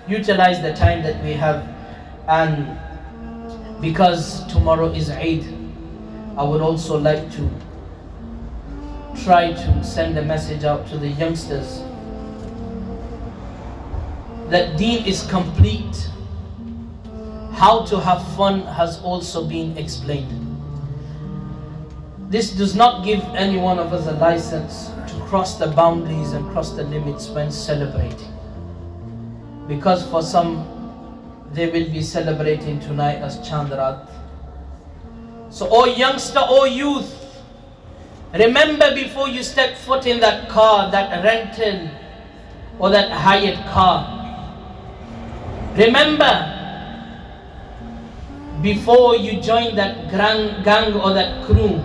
utilize the time that we have. And because tomorrow is Eid, I would also like to try to send a message out to the youngsters that Deen is complete. How to have fun has also been explained. This does not give any one of us a license to cross the boundaries and cross the limits when celebrating. Because for some, they will be celebrating tonight as Chandrat. So, oh youngster, oh youth, remember before you step foot in that car, that rented or that hired car. Remember before you join that gang or that crew.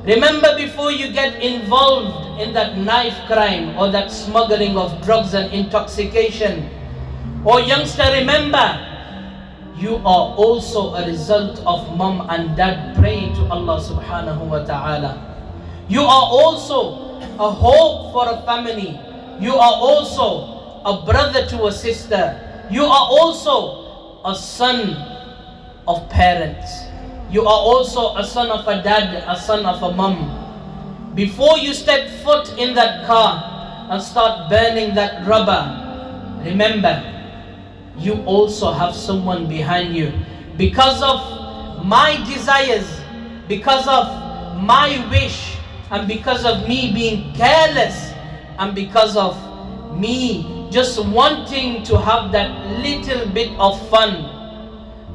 Remember before you get involved in that knife crime or that smuggling of drugs and intoxication. Oh youngster, remember, you are also a result of mom and dad praying to Allah subhanahu wa ta'ala. You are also a hope for a family. You are also a brother to a sister. You are also a son of parents. You are also a son of a dad, a son of a mom. Before you step foot in that car and start burning that rubber, remember, you also have someone behind you. Because of my desires, because of my wish, and because of me being careless, and because of me just wanting to have that little bit of fun,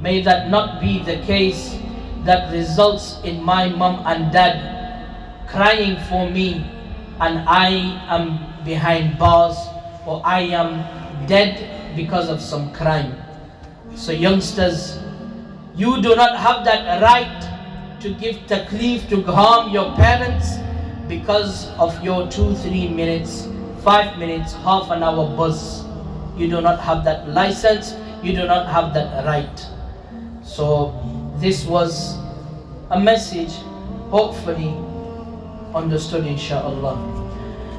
may that not be the case that results in my mom and dad crying for me and I am behind bars or I am dead because of some crime. So youngsters, you do not have that right to give taklif, to harm your parents because of your 2-3 minutes, 5 minutes, half an hour buzz. You do not have that license, you do not have that right. So this was a message hopefully understood, inshallah.